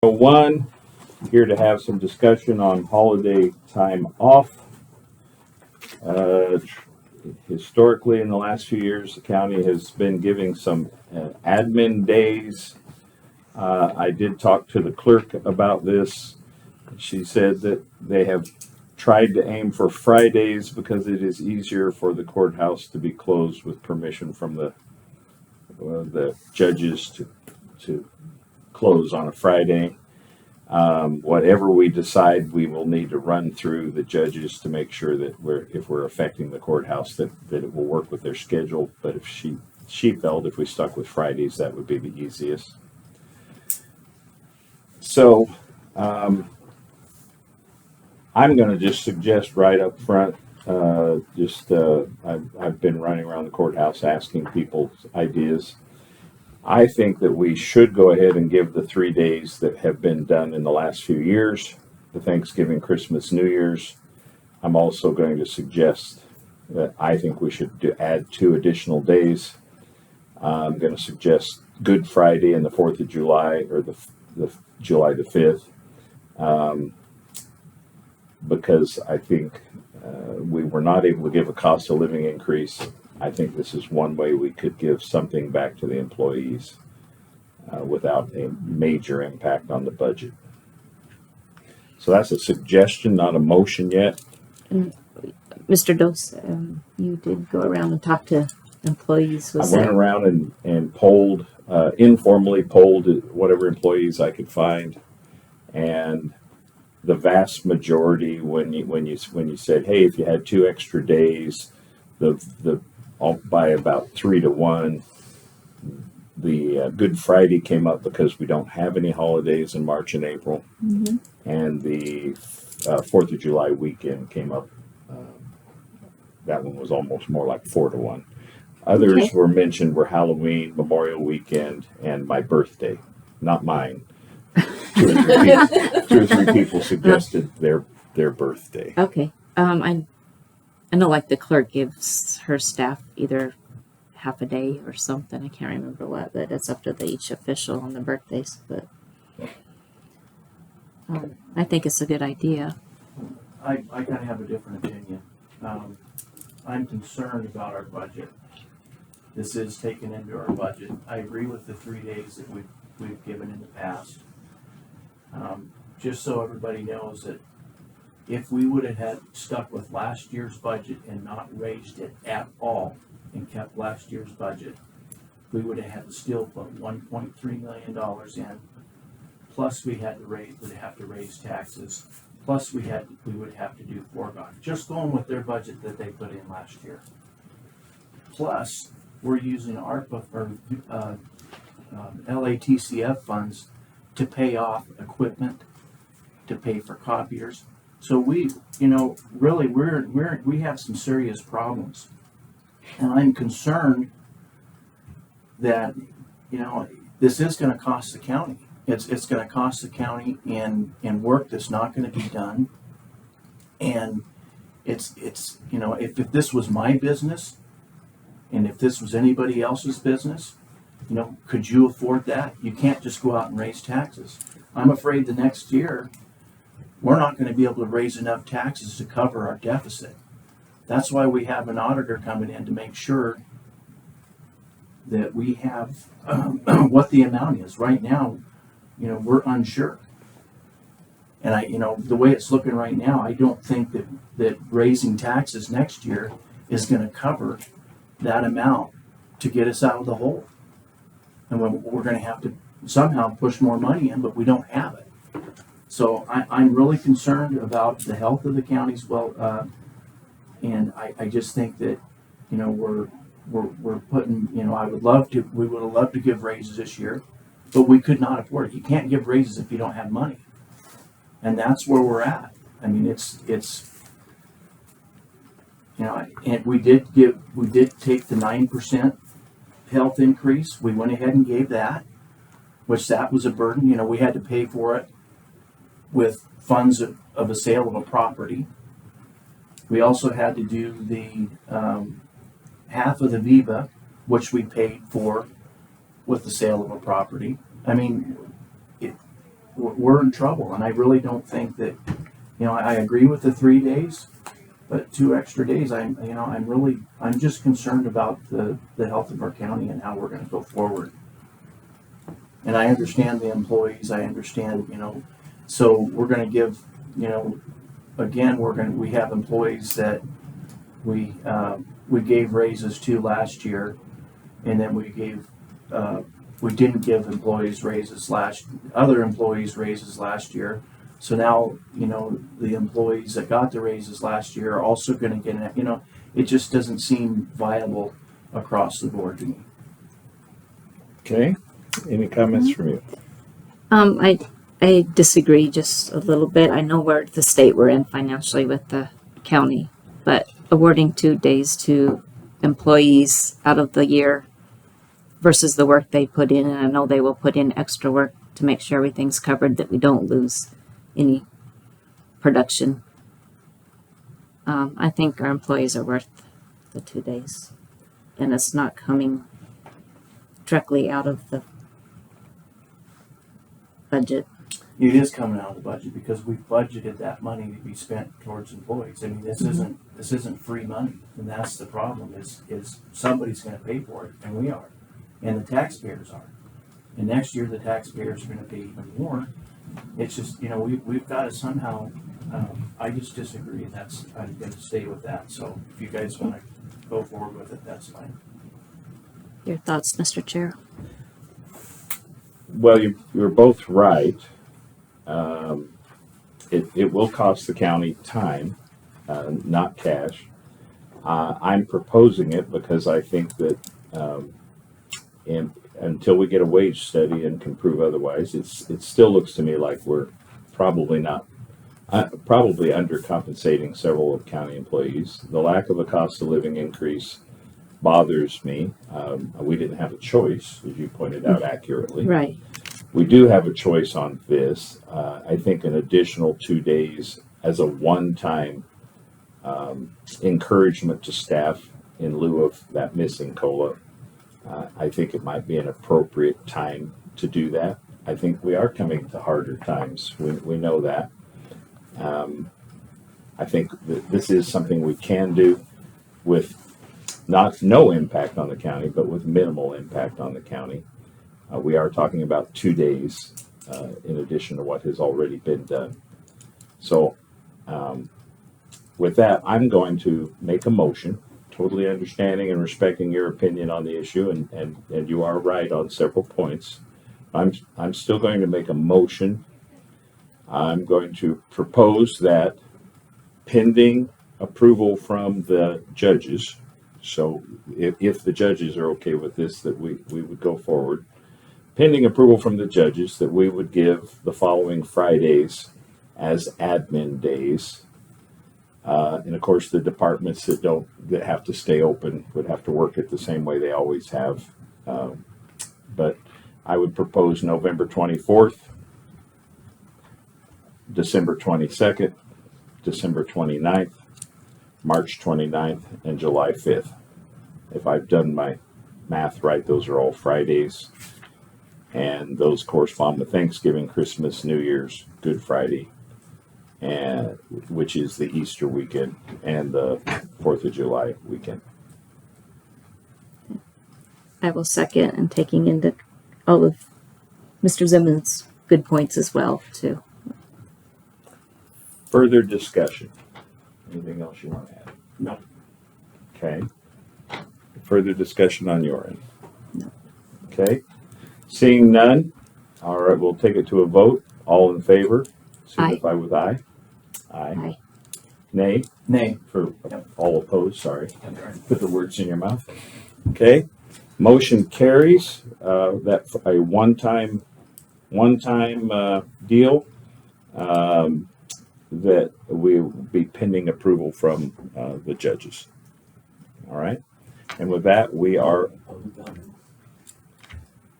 One, here to have some discussion on holiday time off. Uh, Historically, in the last few years, the county has been giving some admin days. I did talk to the clerk about this. She said that they have tried to aim for Fridays because it is easier for the courthouse to be closed with permission from the judges to close on a Friday. Whatever we decide, we will need to run through the judges to make sure that if we're affecting the courthouse, that it will work with their schedule. But if she felt if we stuck with Fridays, that would be the easiest. So I'm going to just suggest right up front. I've been running around the courthouse asking people's ideas. I think that we should go ahead and give the 3 days that have been done in the last few years, the Thanksgiving, Christmas, New Year's. I'm also going to suggest that I think we should add 2 additional days. I'm going to suggest Good Friday and the 4th of July, or the July the 5th, because I think we were not able to give a cost of living increase. I think this is one way we could give something back to the employees without a major impact on the budget. So that's a suggestion, not a motion yet. Mr. Dose, you did go around and talk to employees. I went around and polled, informally polled whatever employees I could find, and the vast majority, when you said, hey, if you had 2 extra days, by about 3 to 1, the Good Friday came up because we don't have any holidays in March and April, and the 4th of July weekend came up. That one was almost more like 4 to 1. Others were mentioned were Halloween, Memorial Weekend, and my birthday, not mine. 2 or 3 people suggested their birthday. Okay. I know, like the clerk gives her staff either half a day or something. I can't remember what, but it's up to each official on the birthdays. But I think it's a good idea. I kind of have a different opinion. I'm concerned about our budget. This is taken into our budget. I agree with the 3 days that we've given in the past. Just so everybody knows that if we would have had stuck with last year's budget and not raised it at all and kept last year's budget, we would have had to still put $1.3 million in. Plus we would have to raise taxes. Plus we would have to do foregone. Just going with their budget that they put in last year. Plus we're using ARPA or LATCF funds to pay off equipment, to pay for copiers. So we have some serious problems, and I'm concerned that this is going to cost the county. It's going to cost the county in work that's not going to be done, and it's if this was my business, and if this was anybody else's business, could you afford that? You can't just go out and raise taxes. I'm afraid the next year we're not going to be able to raise enough taxes to cover our deficit. That's why we have an auditor coming in to make sure that we have what the amount is. Right now, we're unsure. And the way it's looking right now, I don't think that raising taxes next year is going to cover that amount to get us out of the hole. And we're going to have to somehow push more money in, but we don't have it. So I'm really concerned about the health of the county's and I just think that we're putting we would have loved to give raises this year, but we could not afford it. You can't give raises if you don't have money, and that's where we're at. I mean, it's and we did take the 9% health increase. We went ahead and gave that, which that was a burden. We had to pay for it with funds of a sale of a property. We also had to do the half of the VIVA, which we paid for with the sale of a property. I mean, we're in trouble. And I really don't think that, I agree with the 3 days, but 2 extra days, I'm just concerned about the health of our county and how we're going to go forward. And I understand the employees, I understand, so we're going to give, again, we have employees that we gave raises to last year, and then we didn't give other employees raises last year. So now, the employees that got the raises last year are also going to get, it just doesn't seem viable across the board to me. Okay. Any comments from you? I disagree just a little bit. I know where the state we're in financially with the county, but awarding 2 days to employees out of the year versus the work they put in, and I know they will put in extra work to make sure everything's covered, that we don't lose any production. I think our employees are worth the 2 days, and it's not coming directly out of the budget. It is coming out of the budget because we budgeted that money to be spent towards employees. I mean, this isn't free money, and that's the problem. Is somebody's going to pay for it, and we are, and the taxpayers are. And next year, the taxpayers are going to pay even more. It's just, we've got to somehow. I just disagree. I'm going to stay with that. So if you guys want to go forward with it, that's fine. Your thoughts, Mr. Chair? Well, you're both right. It will cost the county time, not cash. I'm proposing it because I think that until we get a wage study and can prove otherwise, it still looks to me like we're probably undercompensating several of county employees. The lack of a cost of living increase bothers me. We didn't have a choice, as you pointed out accurately. Right. We do have a choice on this. I think an additional 2 days as a one-time encouragement to staff in lieu of that missing COLA. I think it might be an appropriate time to do that. I think we are coming to harder times. We know that. I think that this is something we can do with no impact on the county, but with minimal impact on the county. We are talking about 2 days in addition to what has already been done. So with that, I'm going to make a motion, totally understanding and respecting your opinion on the issue, and you are right on several points. I'm still going to make a motion. I'm going to propose that pending approval from the judges, so if the judges are okay with this, that we would go forward. Pending approval from the judges, that we would give the following Fridays as admin days. And of course, the departments that have to stay open would have to work it the same way they always have. But I would propose November 24th, December 22nd, December 29th, March 29th, and July 5th. If I've done my math right, those are all Fridays. And those correspond with Thanksgiving, Christmas, New Year's, Good Friday, and which is the Easter weekend and the 4th of July weekend. I will second, and taking into all of Mr. Zimmerman's good points as well, too. Further discussion. Anything else you want to add? No. Okay. Further discussion on your end? No. Okay. Seeing none, all right, we'll take it to a vote. All in favor, signify with aye. Aye. Aye. Nay? Nay. For all opposed, sorry. Put the words in your mouth. Okay. Motion carries. That a one-time deal that we will be pending approval from the judges. All right. And with that, we are.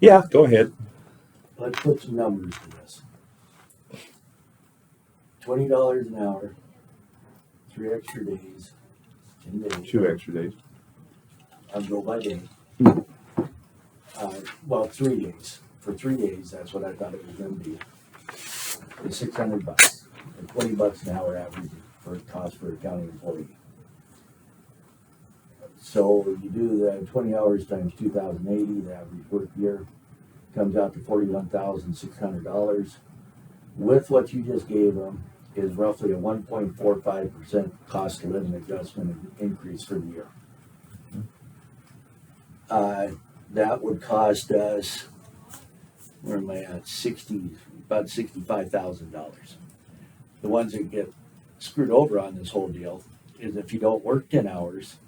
Yeah, go ahead. Let's put some numbers to this. $20 an hour, 3 extra days, 10 days. 2 extra days. I'll go by day. Well, 3 days. For 3 days, that's what I thought it was going to be. is $600, and $20 an hour average for cost for a county employee. So you do the 20 hours times 2,080, the average work year comes out to $41,600. With what you just gave them is roughly a 1.45% cost of living adjustment increase for the year. That would cost us, where am I at? About $65,000. The ones that get screwed over on this whole deal is if you don't work 10 hours,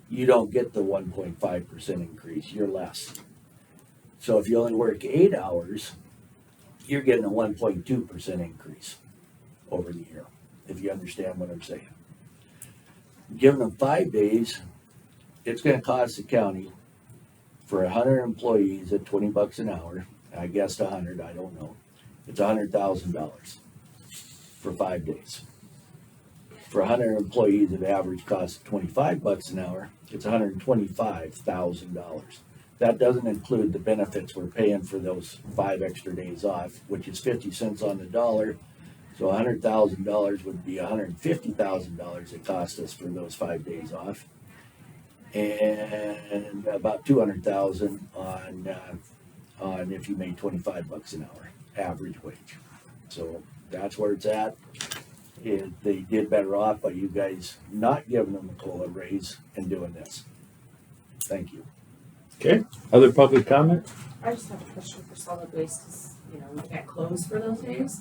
you don't get the 1.5% increase, you're less. So if you only work 8 hours, you're getting a 1.2% increase over the year, if you understand what I'm saying. Giving them 5 days, it's gonna cost the county for 100 employees at $20 an hour, I guessed 100, I don't know. It's $100,000 for 5 days. For 100 employees at average cost of $25 an hour, it's $125,000. That doesn't include the benefits we're paying for those 5 extra days off, which is 50 cents on the dollar. So $100,000 would be $150,000 it cost us for those 5 days off, and about $200,000 on if you made $25 an hour average wage. So that's where it's at. They did better off by you guys not giving them a COLA raise and doing this. Thank you. Okay, other public comment? I just have a question for solid waste, 'cause, you know, we can't close for those days.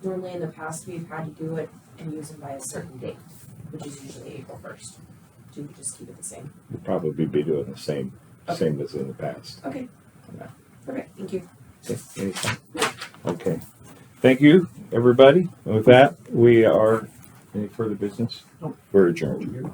Normally in the past, we've had to do it and use them by a certain date, which is usually April 1st. Do we just keep it the same? We'll probably be doing the same as in the past. Okay. Yeah. Okay, thank you. Okay, anytime. Okay. Thank you, everybody. With that, we are, any further business? We're adjourned.